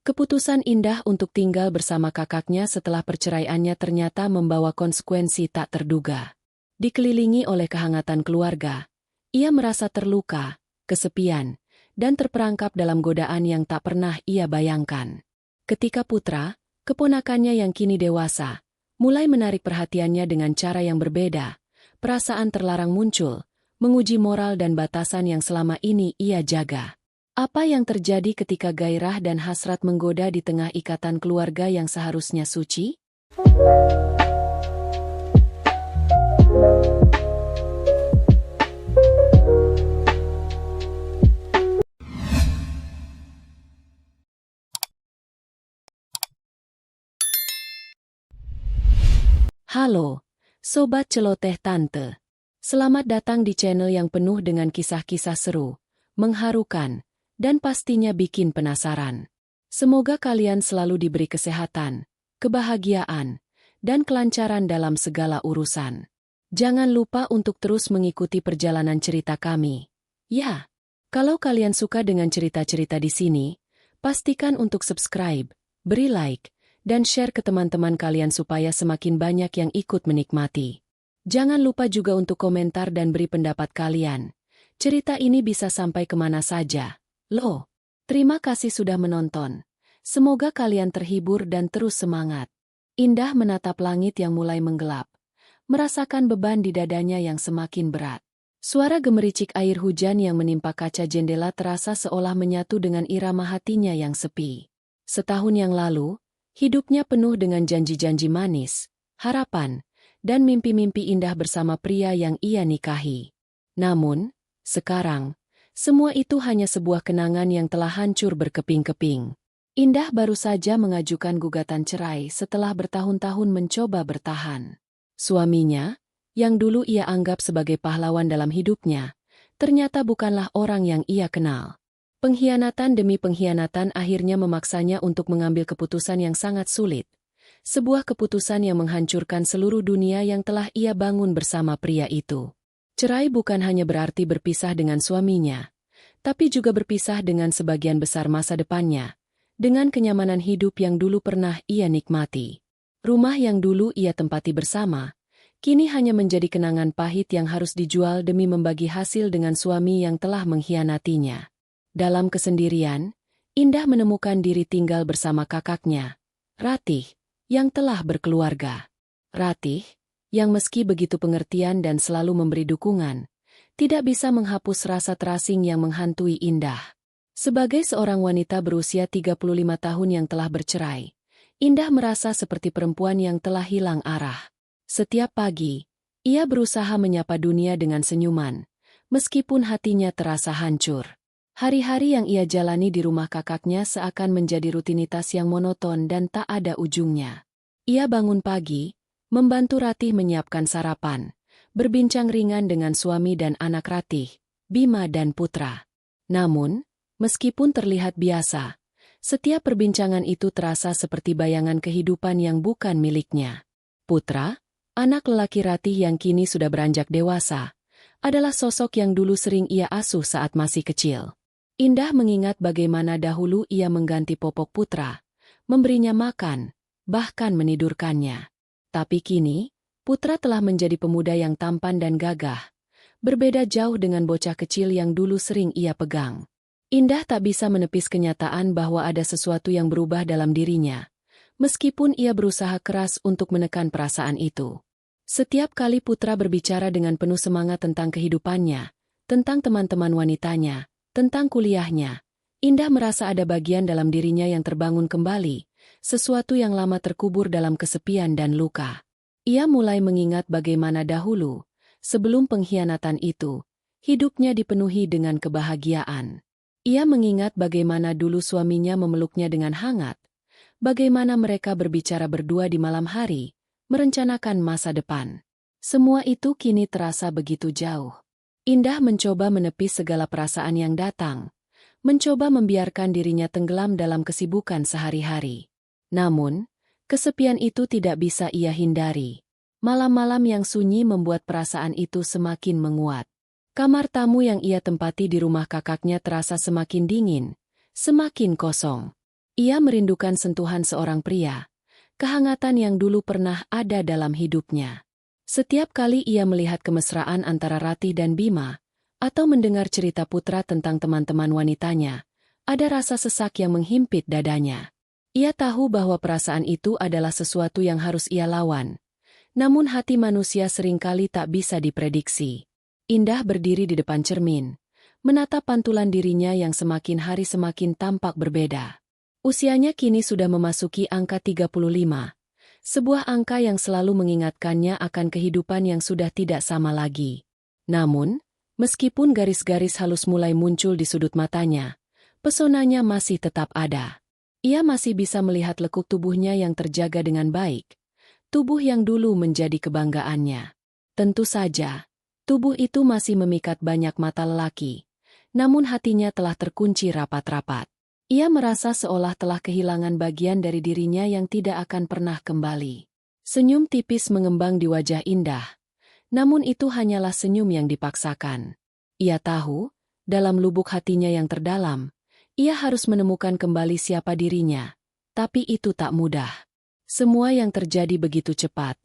Keputusan Indah untuk tinggal bersama kakaknya setelah perceraiannya ternyata membawa konsekuensi tak terduga. Dikelilingi oleh kehangatan keluarga, ia merasa terluka, kesepian, dan terperangkap dalam godaan yang tak pernah ia bayangkan. Ketika Putra, keponakannya yang kini dewasa, mulai menarik perhatiannya dengan cara yang berbeda, perasaan terlarang muncul, menguji moral dan batasan yang selama ini ia jaga. Apa yang terjadi ketika gairah dan hasrat menggoda di tengah ikatan keluarga yang seharusnya suci? Halo, Sobat Celoteh Tante. Selamat datang di channel yang penuh dengan kisah-kisah seru, mengharukan, dan pastinya bikin penasaran. Semoga kalian selalu diberi kesehatan, kebahagiaan, dan kelancaran dalam segala urusan. Jangan lupa untuk terus mengikuti perjalanan cerita kami. Ya, kalau kalian suka dengan cerita-cerita di sini, pastikan untuk subscribe, beri like, dan share ke teman-teman kalian supaya semakin banyak yang ikut menikmati. Jangan lupa juga untuk komentar dan beri pendapat kalian. Cerita ini bisa sampai kemana saja. Loh, terima kasih sudah menonton. Semoga kalian terhibur dan terus semangat. Indah menatap langit yang mulai menggelap, merasakan beban di dadanya yang semakin berat. Suara gemericik air hujan yang menimpa kaca jendela terasa seolah menyatu dengan irama hatinya yang sepi. Setahun yang lalu, hidupnya penuh dengan janji-janji manis, harapan, dan mimpi-mimpi indah bersama pria yang ia nikahi. Namun, sekarang, semua itu hanya sebuah kenangan yang telah hancur berkeping-keping. Indah baru saja mengajukan gugatan cerai setelah bertahun-tahun mencoba bertahan. Suaminya, yang dulu ia anggap sebagai pahlawan dalam hidupnya, ternyata bukanlah orang yang ia kenal. Pengkhianatan demi pengkhianatan akhirnya memaksanya untuk mengambil keputusan yang sangat sulit. Sebuah keputusan yang menghancurkan seluruh dunia yang telah ia bangun bersama pria itu. Cerai bukan hanya berarti berpisah dengan suaminya, tapi juga berpisah dengan sebagian besar masa depannya, dengan kenyamanan hidup yang dulu pernah ia nikmati. Rumah yang dulu ia tempati bersama, kini hanya menjadi kenangan pahit yang harus dijual demi membagi hasil dengan suami yang telah mengkhianatinya. Dalam kesendirian, Indah menemukan diri tinggal bersama kakaknya, Ratih, yang telah berkeluarga. Ratih, yang meski begitu pengertian dan selalu memberi dukungan, tidak bisa menghapus rasa terasing yang menghantui Indah. Sebagai seorang wanita berusia 35 tahun yang telah bercerai, Indah merasa seperti perempuan yang telah hilang arah. Setiap pagi, ia berusaha menyapa dunia dengan senyuman, meskipun hatinya terasa hancur. Hari-hari yang ia jalani di rumah kakaknya seakan menjadi rutinitas yang monoton dan tak ada ujungnya. Ia bangun pagi, membantu Ratih menyiapkan sarapan, berbincang ringan dengan suami dan anak Ratih, Bima dan Putra. Namun, meskipun terlihat biasa, setiap perbincangan itu terasa seperti bayangan kehidupan yang bukan miliknya. Putra, anak lelaki Ratih yang kini sudah beranjak dewasa, adalah sosok yang dulu sering ia asuh saat masih kecil. Indah mengingat bagaimana dahulu ia mengganti popok Putra, memberinya makan, bahkan menidurkannya. Tapi kini, Putra telah menjadi pemuda yang tampan dan gagah, berbeda jauh dengan bocah kecil yang dulu sering ia pegang. Indah tak bisa menepis kenyataan bahwa ada sesuatu yang berubah dalam dirinya, meskipun ia berusaha keras untuk menekan perasaan itu. Setiap kali Putra berbicara dengan penuh semangat tentang kehidupannya, tentang teman-teman wanitanya, tentang kuliahnya, Indah merasa ada bagian dalam dirinya yang terbangun kembali, sesuatu yang lama terkubur dalam kesepian dan luka. Ia mulai mengingat bagaimana dahulu, sebelum pengkhianatan itu, hidupnya dipenuhi dengan kebahagiaan. Ia mengingat bagaimana dulu suaminya memeluknya dengan hangat, bagaimana mereka berbicara berdua di malam hari, merencanakan masa depan. Semua itu kini terasa begitu jauh. Indah mencoba menepis segala perasaan yang datang, mencoba membiarkan dirinya tenggelam dalam kesibukan sehari-hari. Namun, kesepian itu tidak bisa ia hindari. Malam-malam yang sunyi membuat perasaan itu semakin menguat. Kamar tamu yang ia tempati di rumah kakaknya terasa semakin dingin, semakin kosong. Ia merindukan sentuhan seorang pria, kehangatan yang dulu pernah ada dalam hidupnya. Setiap kali ia melihat kemesraan antara Ratih dan Bima, atau mendengar cerita Putra tentang teman-teman wanitanya, ada rasa sesak yang menghimpit dadanya. Ia tahu bahwa perasaan itu adalah sesuatu yang harus ia lawan. Namun hati manusia seringkali tak bisa diprediksi. Indah berdiri di depan cermin, menatap pantulan dirinya yang semakin hari semakin tampak berbeda. Usianya kini sudah memasuki angka 35. Sebuah angka yang selalu mengingatkannya akan kehidupan yang sudah tidak sama lagi. Namun, meskipun garis-garis halus mulai muncul di sudut matanya, pesonanya masih tetap ada. Ia masih bisa melihat lekuk tubuhnya yang terjaga dengan baik. Tubuh yang dulu menjadi kebanggaannya. Tentu saja, tubuh itu masih memikat banyak mata lelaki. Namun hatinya telah terkunci rapat-rapat. Ia merasa seolah telah kehilangan bagian dari dirinya yang tidak akan pernah kembali. Senyum tipis mengembang di wajah Indah. Namun itu hanyalah senyum yang dipaksakan. Ia tahu, dalam lubuk hatinya yang terdalam, ia harus menemukan kembali siapa dirinya. Tapi itu tak mudah. Semua yang terjadi begitu cepat.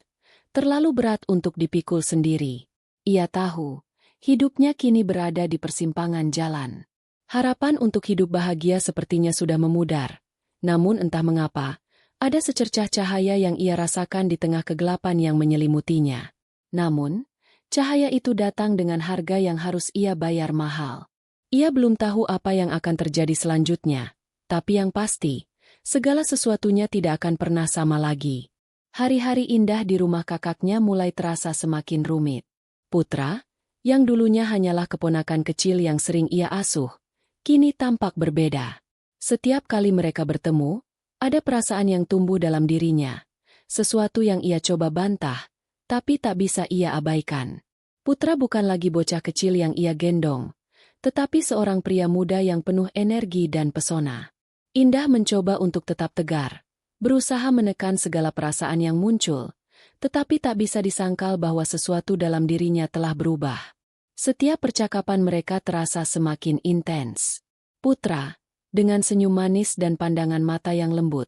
Terlalu berat untuk dipikul sendiri. Ia tahu, hidupnya kini berada di persimpangan jalan. Harapan untuk hidup bahagia sepertinya sudah memudar. Namun entah mengapa, ada secercah cahaya yang ia rasakan di tengah kegelapan yang menyelimutinya. Namun, cahaya itu datang dengan harga yang harus ia bayar mahal. Ia belum tahu apa yang akan terjadi selanjutnya. Tapi yang pasti, segala sesuatunya tidak akan pernah sama lagi. Hari-hari indah di rumah kakaknya mulai terasa semakin rumit. Putra, yang dulunya hanyalah keponakan kecil yang sering ia asuh, kini tampak berbeda. Setiap kali mereka bertemu, ada perasaan yang tumbuh dalam dirinya. Sesuatu yang ia coba bantah, tapi tak bisa ia abaikan. Putra bukan lagi bocah kecil yang ia gendong, tetapi seorang pria muda yang penuh energi dan pesona. Indah mencoba untuk tetap tegar, berusaha menekan segala perasaan yang muncul, tetapi tak bisa disangkal bahwa sesuatu dalam dirinya telah berubah. Setiap percakapan mereka terasa semakin intens. Putra, dengan senyum manis dan pandangan mata yang lembut,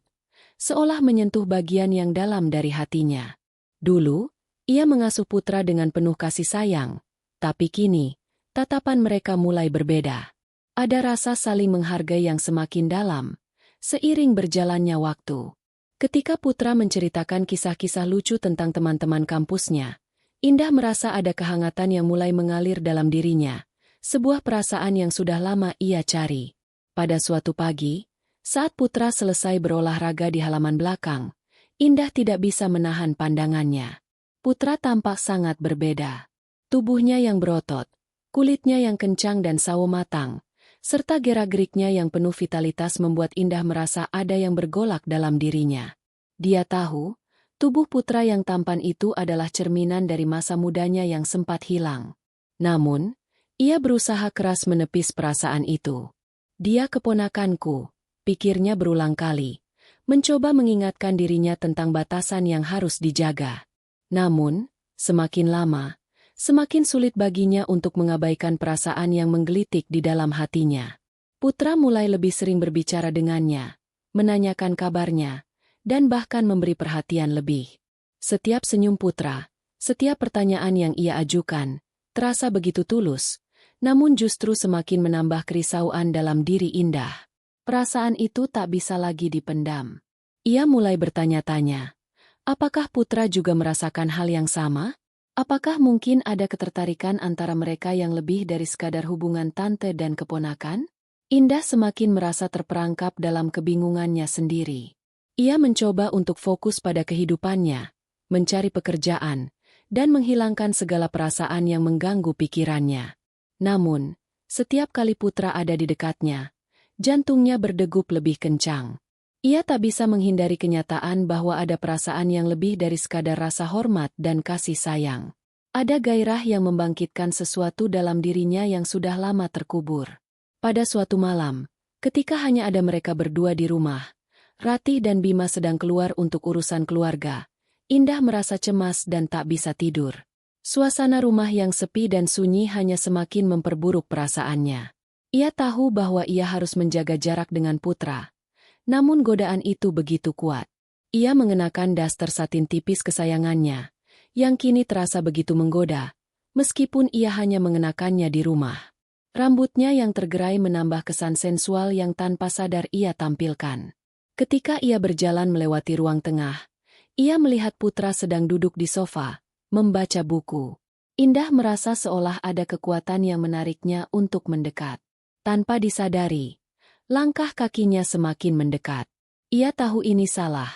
seolah menyentuh bagian yang dalam dari hatinya. Dulu, ia mengasuh Putra dengan penuh kasih sayang, tapi kini, tatapan mereka mulai berbeda. Ada rasa saling menghargai yang semakin dalam, seiring berjalannya waktu. Ketika Putra menceritakan kisah-kisah lucu tentang teman-teman kampusnya, Indah merasa ada kehangatan yang mulai mengalir dalam dirinya, sebuah perasaan yang sudah lama ia cari. Pada suatu pagi, saat Putra selesai berolahraga di halaman belakang, Indah tidak bisa menahan pandangannya. Putra tampak sangat berbeda. Tubuhnya yang berotot, kulitnya yang kencang dan sawo matang, serta gerak-geriknya yang penuh vitalitas membuat Indah merasa ada yang bergolak dalam dirinya. Dia tahu, tubuh Putra yang tampan itu adalah cerminan dari masa mudanya yang sempat hilang. Namun, ia berusaha keras menepis perasaan itu. Dia keponakanku, pikirnya berulang kali, mencoba mengingatkan dirinya tentang batasan yang harus dijaga. Namun, semakin lama, semakin sulit baginya untuk mengabaikan perasaan yang menggelitik di dalam hatinya. Putra mulai lebih sering berbicara dengannya, menanyakan kabarnya, dan bahkan memberi perhatian lebih. Setiap senyum Putra, setiap pertanyaan yang ia ajukan, terasa begitu tulus, namun justru semakin menambah kerisauan dalam diri Indah. Perasaan itu tak bisa lagi dipendam. Ia mulai bertanya-tanya, apakah Putra juga merasakan hal yang sama? Apakah mungkin ada ketertarikan antara mereka yang lebih dari sekadar hubungan tante dan keponakan? Indah semakin merasa terperangkap dalam kebingungannya sendiri. Ia mencoba untuk fokus pada kehidupannya, mencari pekerjaan, dan menghilangkan segala perasaan yang mengganggu pikirannya. Namun, setiap kali Putra ada di dekatnya, jantungnya berdegup lebih kencang. Ia tak bisa menghindari kenyataan bahwa ada perasaan yang lebih dari sekadar rasa hormat dan kasih sayang. Ada gairah yang membangkitkan sesuatu dalam dirinya yang sudah lama terkubur. Pada suatu malam, ketika hanya ada mereka berdua di rumah, Ratih dan Bima sedang keluar untuk urusan keluarga. Indah merasa cemas dan tak bisa tidur. Suasana rumah yang sepi dan sunyi hanya semakin memperburuk perasaannya. Ia tahu bahwa ia harus menjaga jarak dengan Putra. Namun godaan itu begitu kuat. Ia mengenakan daster satin tipis kesayangannya, yang kini terasa begitu menggoda, meskipun ia hanya mengenakannya di rumah. Rambutnya yang tergerai menambah kesan sensual yang tanpa sadar ia tampilkan. Ketika ia berjalan melewati ruang tengah, ia melihat Putra sedang duduk di sofa, membaca buku. Indah merasa seolah ada kekuatan yang menariknya untuk mendekat. Tanpa disadari, langkah kakinya semakin mendekat. Ia tahu ini salah,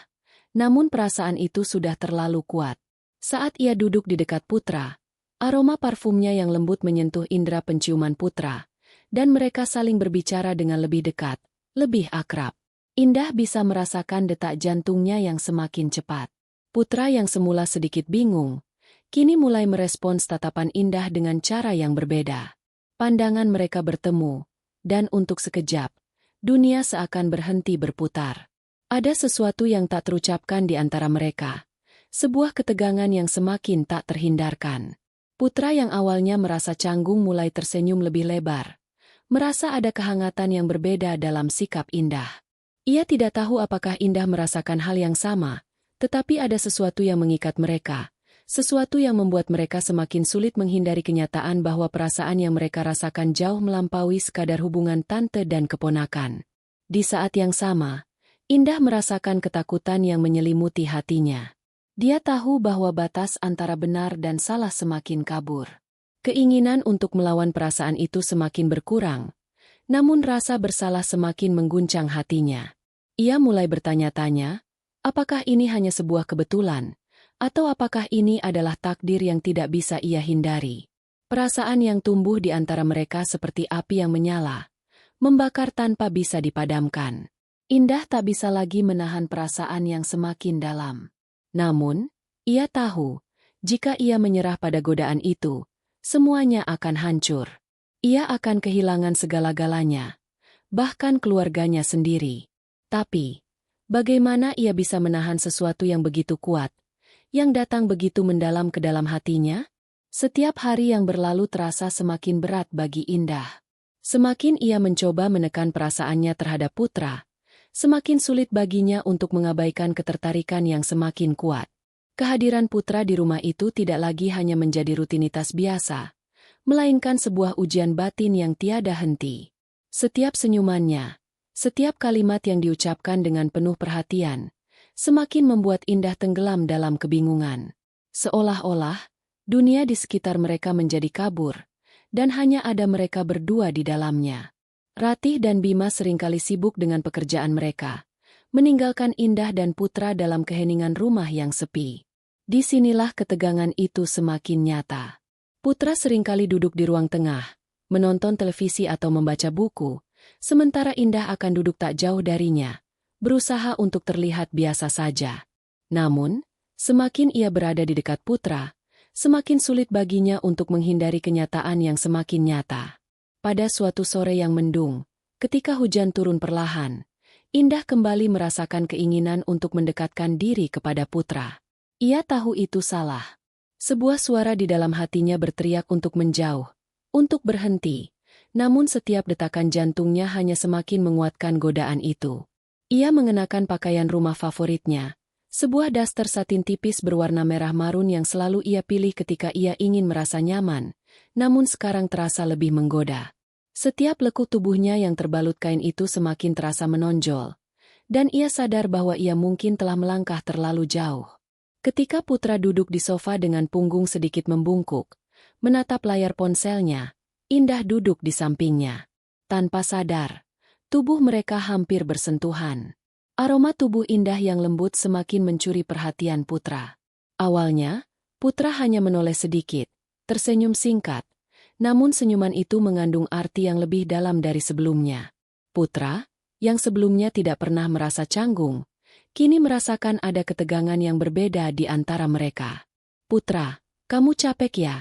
namun perasaan itu sudah terlalu kuat. Saat ia duduk di dekat Putra, aroma parfumnya yang lembut menyentuh indera penciuman Putra, dan mereka saling berbicara dengan lebih dekat, lebih akrab. Indah bisa merasakan detak jantungnya yang semakin cepat. Putra yang semula sedikit bingung, kini mulai merespons tatapan Indah dengan cara yang berbeda. Pandangan mereka bertemu, dan untuk sekejap, dunia seakan berhenti berputar. Ada sesuatu yang tak terucapkan di antara mereka, sebuah ketegangan yang semakin tak terhindarkan. Putra yang awalnya merasa canggung mulai tersenyum lebih lebar, merasa ada kehangatan yang berbeda dalam sikap Indah. Ia tidak tahu apakah Indah merasakan hal yang sama, tetapi ada sesuatu yang mengikat mereka, sesuatu yang membuat mereka semakin sulit menghindari kenyataan bahwa perasaan yang mereka rasakan jauh melampaui sekadar hubungan tante dan keponakan. Di saat yang sama, Indah merasakan ketakutan yang menyelimuti hatinya. Dia tahu bahwa batas antara benar dan salah semakin kabur. Keinginan untuk melawan perasaan itu semakin berkurang, namun rasa bersalah semakin mengguncang hatinya. Ia mulai bertanya-tanya, apakah ini hanya sebuah kebetulan, atau apakah ini adalah takdir yang tidak bisa ia hindari? Perasaan yang tumbuh di antara mereka seperti api yang menyala, membakar tanpa bisa dipadamkan. Indah tak bisa lagi menahan perasaan yang semakin dalam. Namun, ia tahu, jika ia menyerah pada godaan itu, semuanya akan hancur. Ia akan kehilangan segala-galanya, bahkan keluarganya sendiri. Tapi, bagaimana ia bisa menahan sesuatu yang begitu kuat, yang datang begitu mendalam ke dalam hatinya? Setiap hari yang berlalu terasa semakin berat bagi Indah. Semakin ia mencoba menekan perasaannya terhadap Putra, semakin sulit baginya untuk mengabaikan ketertarikan yang semakin kuat. Kehadiran Putra di rumah itu tidak lagi hanya menjadi rutinitas biasa, melainkan sebuah ujian batin yang tiada henti. Setiap senyumannya, setiap kalimat yang diucapkan dengan penuh perhatian, semakin membuat Indah tenggelam dalam kebingungan. Seolah-olah, dunia di sekitar mereka menjadi kabur, dan hanya ada mereka berdua di dalamnya. Ratih dan Bima seringkali sibuk dengan pekerjaan mereka, meninggalkan Indah dan Putra dalam keheningan rumah yang sepi. Disinilah ketegangan itu semakin nyata. Putra seringkali duduk di ruang tengah, menonton televisi atau membaca buku, sementara Indah akan duduk tak jauh darinya, berusaha untuk terlihat biasa saja. Namun, semakin ia berada di dekat Putra, semakin sulit baginya untuk menghindari kenyataan yang semakin nyata. Pada suatu sore yang mendung, ketika hujan turun perlahan, Indah kembali merasakan keinginan untuk mendekatkan diri kepada Putra. Ia tahu itu salah. Sebuah suara di dalam hatinya berteriak untuk menjauh, untuk berhenti. Namun setiap detakan jantungnya hanya semakin menguatkan godaan itu. Ia mengenakan pakaian rumah favoritnya, sebuah daster satin tipis berwarna merah marun yang selalu ia pilih ketika ia ingin merasa nyaman, namun sekarang terasa lebih menggoda. Setiap lekuk tubuhnya yang terbalut kain itu semakin terasa menonjol, dan ia sadar bahwa ia mungkin telah melangkah terlalu jauh. Ketika Putra duduk di sofa dengan punggung sedikit membungkuk, menatap layar ponselnya, Indah duduk di sampingnya. Tanpa sadar, tubuh mereka hampir bersentuhan. Aroma tubuh Indah yang lembut semakin mencuri perhatian Putra. Awalnya, Putra hanya menoleh sedikit, tersenyum singkat, namun senyuman itu mengandung arti yang lebih dalam dari sebelumnya. Putra, yang sebelumnya tidak pernah merasa canggung, kini merasakan ada ketegangan yang berbeda di antara mereka. "Putra, kamu capek ya?"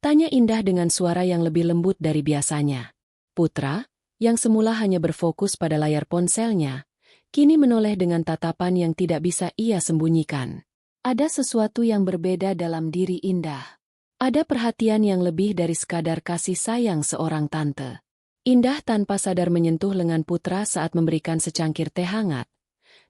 tanya Indah dengan suara yang lebih lembut dari biasanya. Putra, yang semula hanya berfokus pada layar ponselnya, kini menoleh dengan tatapan yang tidak bisa ia sembunyikan. Ada sesuatu yang berbeda dalam diri Indah. Ada perhatian yang lebih dari sekadar kasih sayang seorang tante. Indah tanpa sadar menyentuh lengan Putra saat memberikan secangkir teh hangat.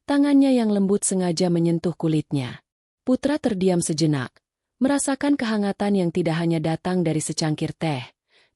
Tangannya yang lembut sengaja menyentuh kulitnya. Putra terdiam sejenak, merasakan kehangatan yang tidak hanya datang dari secangkir teh,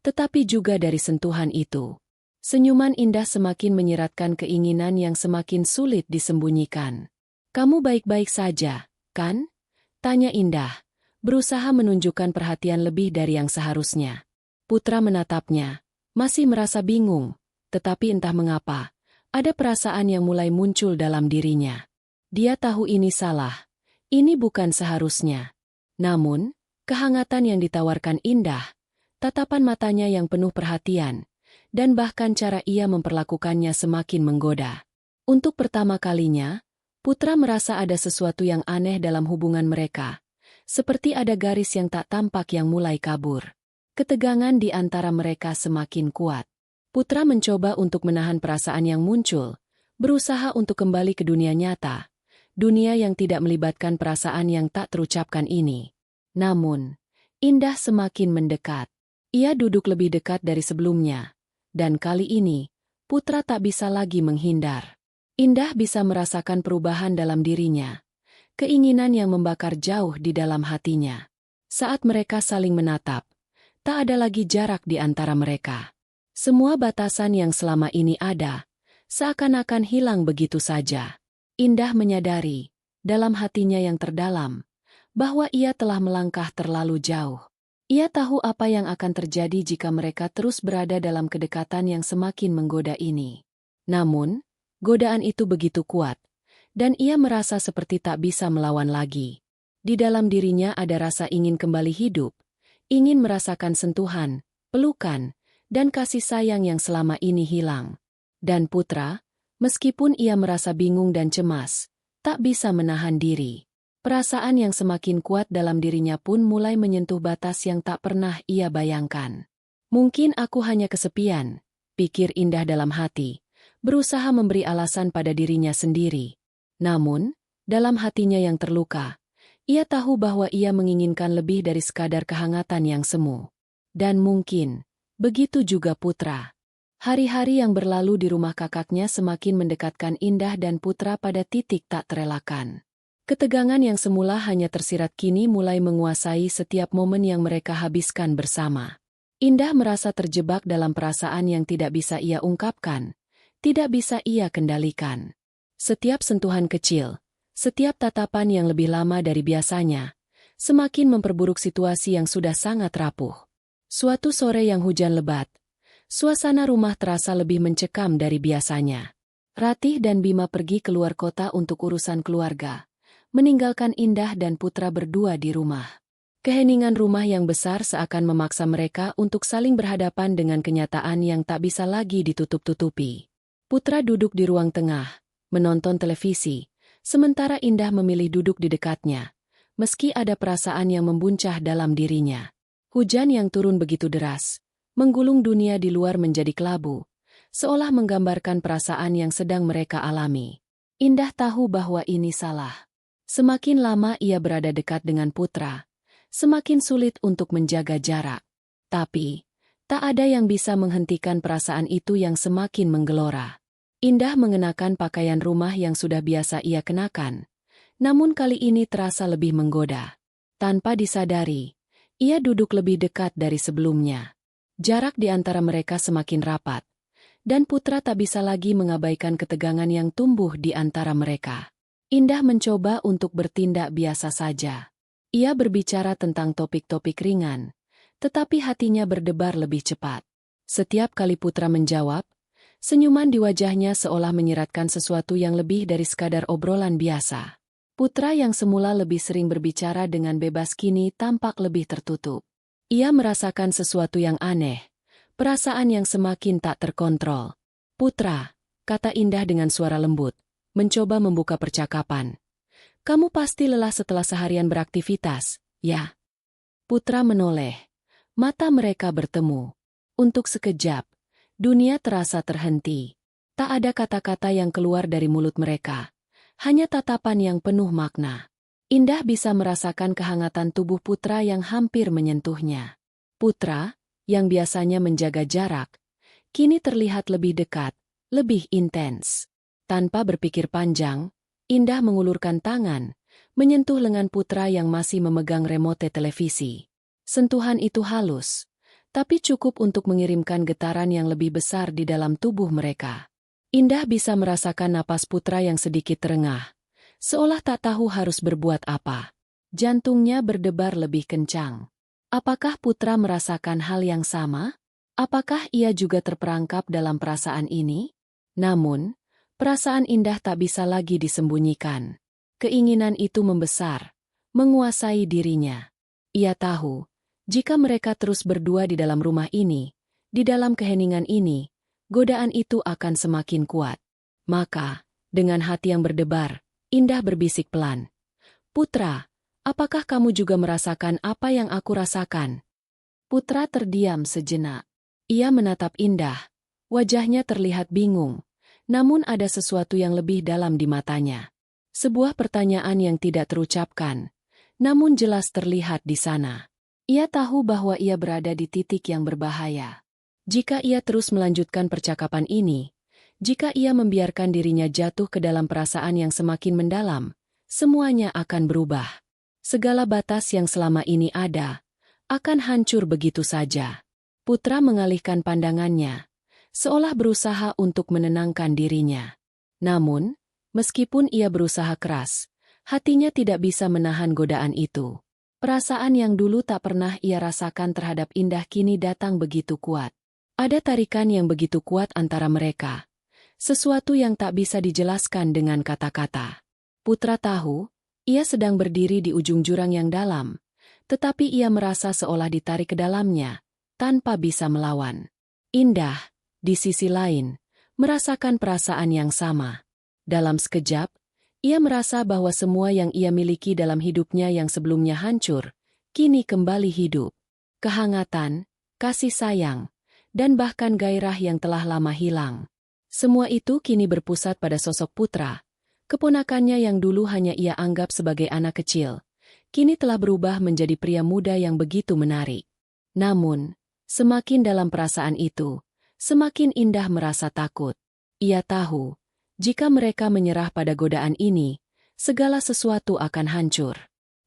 tetapi juga dari sentuhan itu. Senyuman Indah semakin menyiratkan keinginan yang semakin sulit disembunyikan. "Kamu baik-baik saja, kan?" tanya Indah, berusaha menunjukkan perhatian lebih dari yang seharusnya. Putra menatapnya, masih merasa bingung, tetapi entah mengapa, ada perasaan yang mulai muncul dalam dirinya. Dia tahu ini salah, ini bukan seharusnya. Namun, kehangatan yang ditawarkan Indah, tatapan matanya yang penuh perhatian, dan bahkan cara ia memperlakukannya semakin menggoda. Untuk pertama kalinya, Putra merasa ada sesuatu yang aneh dalam hubungan mereka, seperti ada garis yang tak tampak yang mulai kabur. Ketegangan di antara mereka semakin kuat. Putra mencoba untuk menahan perasaan yang muncul, berusaha untuk kembali ke dunia nyata, dunia yang tidak melibatkan perasaan yang tak terucapkan ini. Namun, Indah semakin mendekat. Ia duduk lebih dekat dari sebelumnya, dan kali ini, Putra tak bisa lagi menghindar. Indah bisa merasakan perubahan dalam dirinya, keinginan yang membakar jauh di dalam hatinya. Saat mereka saling menatap, tak ada lagi jarak di antara mereka. Semua batasan yang selama ini ada, seakan-akan hilang begitu saja. Indah menyadari, dalam hatinya yang terdalam, bahwa ia telah melangkah terlalu jauh. Ia tahu apa yang akan terjadi jika mereka terus berada dalam kedekatan yang semakin menggoda ini. Namun, godaan itu begitu kuat, dan ia merasa seperti tak bisa melawan lagi. Di dalam dirinya ada rasa ingin kembali hidup, ingin merasakan sentuhan, pelukan, dan kasih sayang yang selama ini hilang. Dan Putra, meskipun ia merasa bingung dan cemas, tak bisa menahan diri. Perasaan yang semakin kuat dalam dirinya pun mulai menyentuh batas yang tak pernah ia bayangkan. "Mungkin aku hanya kesepian," pikir Indah dalam hati, berusaha memberi alasan pada dirinya sendiri. Namun, dalam hatinya yang terluka, ia tahu bahwa ia menginginkan lebih dari sekadar kehangatan yang semu. Dan mungkin, begitu juga Putra. Hari-hari yang berlalu di rumah kakaknya semakin mendekatkan Indah dan Putra pada titik tak terelakkan. Ketegangan yang semula hanya tersirat kini mulai menguasai setiap momen yang mereka habiskan bersama. Indah merasa terjebak dalam perasaan yang tidak bisa ia ungkapkan, tidak bisa ia kendalikan. Setiap sentuhan kecil, setiap tatapan yang lebih lama dari biasanya, semakin memperburuk situasi yang sudah sangat rapuh. Suatu sore yang hujan lebat, suasana rumah terasa lebih mencekam dari biasanya. Ratih dan Bima pergi keluar kota untuk urusan keluarga, meninggalkan Indah dan Putra berdua di rumah. Keheningan rumah yang besar seakan memaksa mereka untuk saling berhadapan dengan kenyataan yang tak bisa lagi ditutup-tutupi. Putra duduk di ruang tengah, menonton televisi, sementara Indah memilih duduk di dekatnya, meski ada perasaan yang membuncah dalam dirinya. Hujan yang turun begitu deras, menggulung dunia di luar menjadi kelabu, seolah menggambarkan perasaan yang sedang mereka alami. Indah tahu bahwa ini salah. Semakin lama ia berada dekat dengan Putra, semakin sulit untuk menjaga jarak. Tapi, tak ada yang bisa menghentikan perasaan itu yang semakin menggelora. Indah mengenakan pakaian rumah yang sudah biasa ia kenakan, namun kali ini terasa lebih menggoda. Tanpa disadari, ia duduk lebih dekat dari sebelumnya. Jarak di antara mereka semakin rapat, dan Putra tak bisa lagi mengabaikan ketegangan yang tumbuh di antara mereka. Indah mencoba untuk bertindak biasa saja. Ia berbicara tentang topik-topik ringan, tetapi hatinya berdebar lebih cepat. Setiap kali Putra menjawab, senyuman di wajahnya seolah menyiratkan sesuatu yang lebih dari sekadar obrolan biasa. Putra yang semula lebih sering berbicara dengan bebas kini tampak lebih tertutup. Ia merasakan sesuatu yang aneh, perasaan yang semakin tak terkontrol. "Putra," kata Indah dengan suara lembut, mencoba membuka percakapan. "Kamu pasti lelah setelah seharian beraktivitas, ya?" Putra menoleh. Mata mereka bertemu. Untuk sekejap, dunia terasa terhenti. Tak ada kata-kata yang keluar dari mulut mereka. Hanya tatapan yang penuh makna. Indah bisa merasakan kehangatan tubuh Putra yang hampir menyentuhnya. Putra, yang biasanya menjaga jarak, kini terlihat lebih dekat, lebih intens. Tanpa berpikir panjang, Indah mengulurkan tangan, menyentuh lengan putra yang masih memegang remote televisi. Sentuhan itu halus, tapi cukup untuk mengirimkan getaran yang lebih besar di dalam tubuh mereka. Indah bisa merasakan napas putra yang sedikit terengah, seolah tak tahu harus berbuat apa. Jantungnya berdebar lebih kencang. Apakah putra merasakan hal yang sama? Apakah ia juga terperangkap dalam perasaan ini? Namun, perasaan Indah tak bisa lagi disembunyikan. Keinginan itu membesar, menguasai dirinya. Ia tahu, jika mereka terus berdua di dalam rumah ini, di dalam keheningan ini, godaan itu akan semakin kuat. Maka, dengan hati yang berdebar, Indah berbisik pelan. "Putra, apakah kamu juga merasakan apa yang aku rasakan?" Putra terdiam sejenak. Ia menatap Indah. Wajahnya terlihat bingung, namun ada sesuatu yang lebih dalam di matanya. Sebuah pertanyaan yang tidak terucapkan, namun jelas terlihat di sana. Ia tahu bahwa ia berada di titik yang berbahaya. Jika ia terus melanjutkan percakapan ini, jika ia membiarkan dirinya jatuh ke dalam perasaan yang semakin mendalam, semuanya akan berubah. Segala batas yang selama ini ada, akan hancur begitu saja. Putra mengalihkan pandangannya, seolah berusaha untuk menenangkan dirinya. Namun, meskipun ia berusaha keras, hatinya tidak bisa menahan godaan itu. Perasaan yang dulu tak pernah ia rasakan terhadap Indah kini datang begitu kuat. Ada tarikan yang begitu kuat antara mereka. Sesuatu yang tak bisa dijelaskan dengan kata-kata. Putra tahu, ia sedang berdiri di ujung jurang yang dalam, tetapi ia merasa seolah ditarik ke dalamnya, tanpa bisa melawan. Indah, di sisi lain, merasakan perasaan yang sama. Dalam sekejap, ia merasa bahwa semua yang ia miliki dalam hidupnya yang sebelumnya hancur, kini kembali hidup. Kehangatan, kasih sayang, dan bahkan gairah yang telah lama hilang. Semua itu kini berpusat pada sosok putra. Keponakannya yang dulu hanya ia anggap sebagai anak kecil, kini telah berubah menjadi pria muda yang begitu menarik. Namun, semakin dalam perasaan itu, semakin Indah merasa takut. Ia tahu, jika mereka menyerah pada godaan ini, segala sesuatu akan hancur.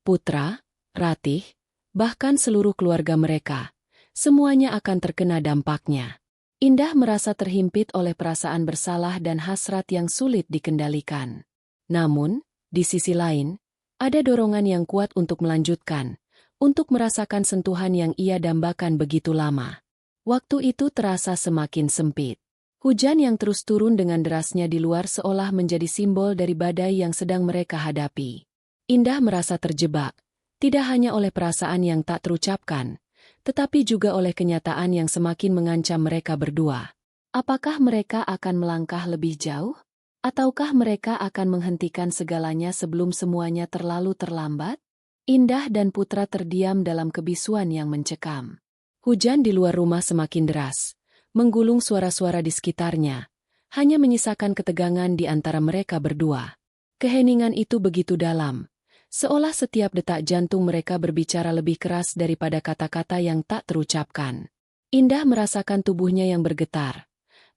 Putra, Ratih, bahkan seluruh keluarga mereka, semuanya akan terkena dampaknya. Indah merasa terhimpit oleh perasaan bersalah dan hasrat yang sulit dikendalikan. Namun, di sisi lain, ada dorongan yang kuat untuk melanjutkan, untuk merasakan sentuhan yang ia dambakan begitu lama. Waktu itu terasa semakin sempit. Hujan yang terus turun dengan derasnya di luar seolah menjadi simbol dari badai yang sedang mereka hadapi. Indah merasa terjebak, tidak hanya oleh perasaan yang tak terucapkan, tetapi juga oleh kenyataan yang semakin mengancam mereka berdua. Apakah mereka akan melangkah lebih jauh? Ataukah mereka akan menghentikan segalanya sebelum semuanya terlalu terlambat? Indah dan Putra terdiam dalam kebisuan yang mencekam. Hujan di luar rumah semakin deras, menggulung suara-suara di sekitarnya, hanya menyisakan ketegangan di antara mereka berdua. Keheningan itu begitu dalam, seolah setiap detak jantung mereka berbicara lebih keras daripada kata-kata yang tak terucapkan. Indah merasakan tubuhnya yang bergetar,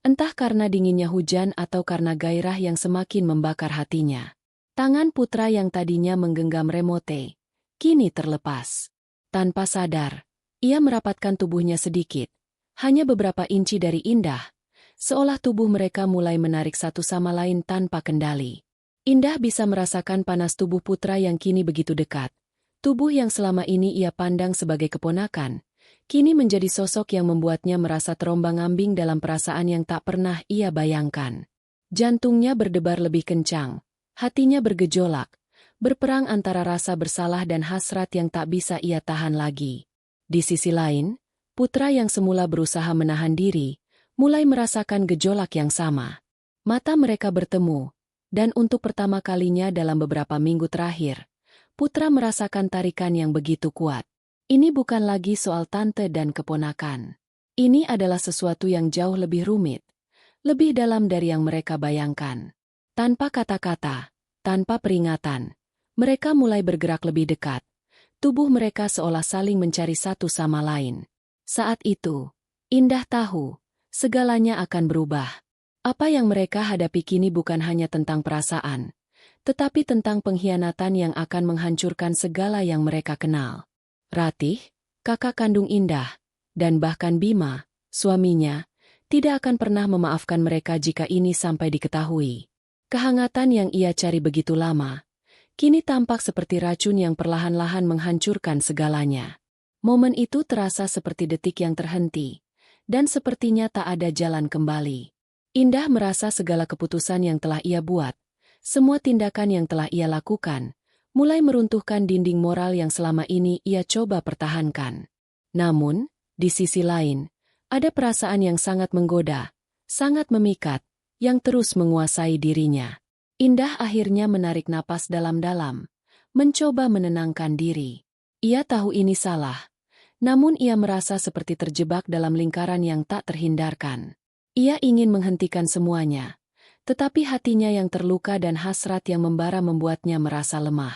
entah karena dinginnya hujan atau karena gairah yang semakin membakar hatinya. Tangan Putra yang tadinya menggenggam remote, kini terlepas. Tanpa sadar, ia merapatkan tubuhnya sedikit, hanya beberapa inci dari Indah, seolah tubuh mereka mulai menarik satu sama lain tanpa kendali. Indah bisa merasakan panas tubuh Putra yang kini begitu dekat. Tubuh yang selama ini ia pandang sebagai keponakan, kini menjadi sosok yang membuatnya merasa terombang-ambing dalam perasaan yang tak pernah ia bayangkan. Jantungnya berdebar lebih kencang, hatinya bergejolak, berperang antara rasa bersalah dan hasrat yang tak bisa ia tahan lagi. Di sisi lain, Putra yang semula berusaha menahan diri, mulai merasakan gejolak yang sama. Mata mereka bertemu, dan untuk pertama kalinya dalam beberapa minggu terakhir, Putra merasakan tarikan yang begitu kuat. Ini bukan lagi soal tante dan keponakan. Ini adalah sesuatu yang jauh lebih rumit, lebih dalam dari yang mereka bayangkan. Tanpa kata-kata, tanpa peringatan, mereka mulai bergerak lebih dekat. Tubuh mereka seolah saling mencari satu sama lain. Saat itu, Indah tahu, segalanya akan berubah. Apa yang mereka hadapi kini bukan hanya tentang perasaan, tetapi tentang pengkhianatan yang akan menghancurkan segala yang mereka kenal. Ratih, kakak kandung Indah, dan bahkan Bima, suaminya, tidak akan pernah memaafkan mereka jika ini sampai diketahui. Kehangatan yang ia cari begitu lama, kini tampak seperti racun yang perlahan-lahan menghancurkan segalanya. Momen itu terasa seperti detik yang terhenti, dan sepertinya tak ada jalan kembali. Indah merasa segala keputusan yang telah ia buat, semua tindakan yang telah ia lakukan, mulai meruntuhkan dinding moral yang selama ini ia coba pertahankan. Namun, di sisi lain, ada perasaan yang sangat menggoda, sangat memikat, yang terus menguasai dirinya. Indah akhirnya menarik napas dalam-dalam, mencoba menenangkan diri. Ia tahu ini salah, namun ia merasa seperti terjebak dalam lingkaran yang tak terhindarkan. Ia ingin menghentikan semuanya, tetapi hatinya yang terluka dan hasrat yang membara membuatnya merasa lemah.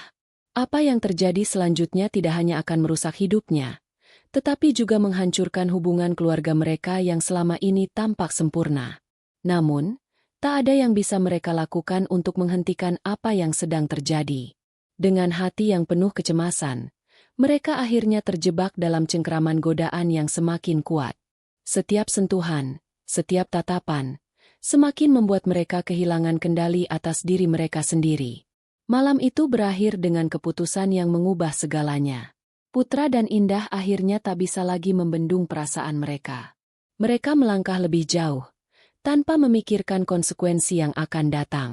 Apa yang terjadi selanjutnya tidak hanya akan merusak hidupnya, tetapi juga menghancurkan hubungan keluarga mereka yang selama ini tampak sempurna. Namun, tak ada yang bisa mereka lakukan untuk menghentikan apa yang sedang terjadi. Dengan hati yang penuh kecemasan, mereka akhirnya terjebak dalam cengkeraman godaan yang semakin kuat. Setiap sentuhan, setiap tatapan, semakin membuat mereka kehilangan kendali atas diri mereka sendiri. Malam itu berakhir dengan keputusan yang mengubah segalanya. Putra dan Indah akhirnya tak bisa lagi membendung perasaan mereka. Mereka melangkah lebih jauh, tanpa memikirkan konsekuensi yang akan datang.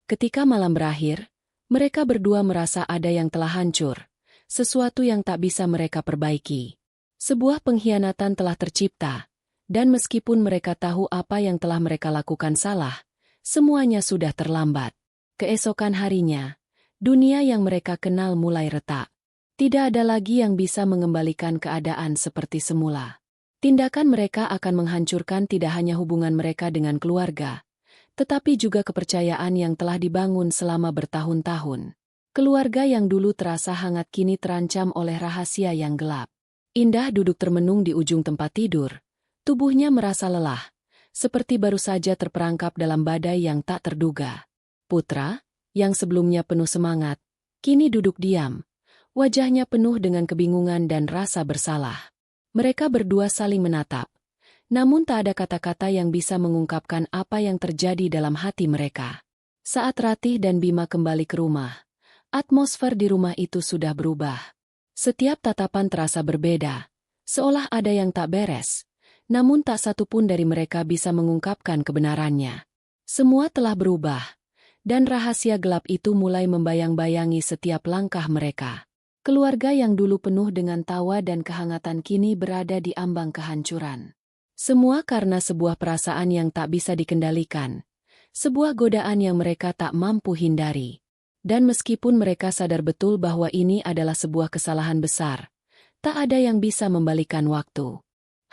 Ketika malam berakhir, mereka berdua merasa ada yang telah hancur, sesuatu yang tak bisa mereka perbaiki. Sebuah pengkhianatan telah tercipta, dan meskipun mereka tahu apa yang telah mereka lakukan salah, semuanya sudah terlambat. Keesokan harinya, dunia yang mereka kenal mulai retak. Tidak ada lagi yang bisa mengembalikan keadaan seperti semula. Tindakan mereka akan menghancurkan tidak hanya hubungan mereka dengan keluarga, tetapi juga kepercayaan yang telah dibangun selama bertahun-tahun. Keluarga yang dulu terasa hangat kini terancam oleh rahasia yang gelap. Indah duduk termenung di ujung tempat tidur. Tubuhnya merasa lelah, seperti baru saja terperangkap dalam badai yang tak terduga. Putra, yang sebelumnya penuh semangat, kini duduk diam. Wajahnya penuh dengan kebingungan dan rasa bersalah. Mereka berdua saling menatap, namun tak ada kata-kata yang bisa mengungkapkan apa yang terjadi dalam hati mereka. Saat Ratih dan Bima kembali ke rumah, atmosfer di rumah itu sudah berubah. Setiap tatapan terasa berbeda, seolah ada yang tak beres. Namun tak satu pun dari mereka bisa mengungkapkan kebenarannya. Semua telah berubah, dan rahasia gelap itu mulai membayang-bayangi setiap langkah mereka. Keluarga yang dulu penuh dengan tawa dan kehangatan kini berada di ambang kehancuran. Semua karena sebuah perasaan yang tak bisa dikendalikan, sebuah godaan yang mereka tak mampu hindari. Dan meskipun mereka sadar betul bahwa ini adalah sebuah kesalahan besar, tak ada yang bisa membalikan waktu.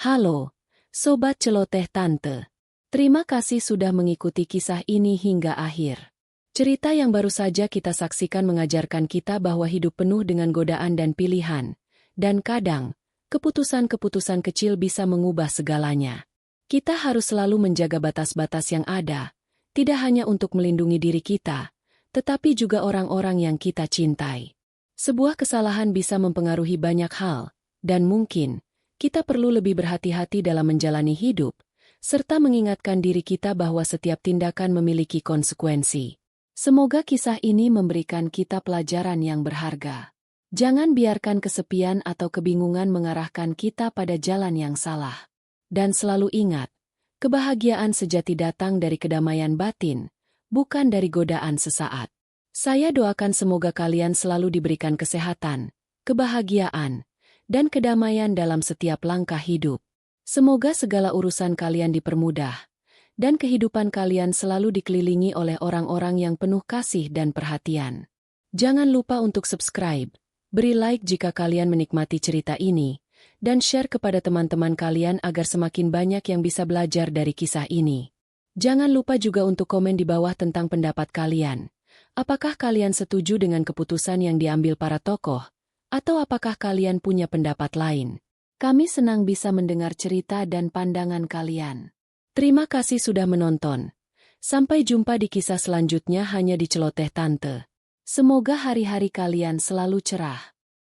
Halo, Sobat Celoteh Tante. Terima kasih sudah mengikuti kisah ini hingga akhir. Cerita yang baru saja kita saksikan mengajarkan kita bahwa hidup penuh dengan godaan dan pilihan, dan kadang, keputusan-keputusan kecil bisa mengubah segalanya. Kita harus selalu menjaga batas-batas yang ada, tidak hanya untuk melindungi diri kita, tetapi juga orang-orang yang kita cintai. Sebuah kesalahan bisa mempengaruhi banyak hal, dan mungkin, kita perlu lebih berhati-hati dalam menjalani hidup, serta mengingatkan diri kita bahwa setiap tindakan memiliki konsekuensi. Semoga kisah ini memberikan kita pelajaran yang berharga. Jangan biarkan kesepian atau kebingungan mengarahkan kita pada jalan yang salah. Dan selalu ingat, kebahagiaan sejati datang dari kedamaian batin, bukan dari godaan sesaat. Saya doakan semoga kalian selalu diberikan kesehatan, kebahagiaan, dan kedamaian dalam setiap langkah hidup. Semoga segala urusan kalian dipermudah, dan kehidupan kalian selalu dikelilingi oleh orang-orang yang penuh kasih dan perhatian. Jangan lupa untuk subscribe, beri like jika kalian menikmati cerita ini, dan share kepada teman-teman kalian agar semakin banyak yang bisa belajar dari kisah ini. Jangan lupa juga untuk komen di bawah tentang pendapat kalian. Apakah kalian setuju dengan keputusan yang diambil para tokoh? Atau apakah kalian punya pendapat lain? Kami senang bisa mendengar cerita dan pandangan kalian. Terima kasih sudah menonton. Sampai jumpa di kisah selanjutnya hanya di Celoteh Tante. Semoga hari-hari kalian selalu cerah.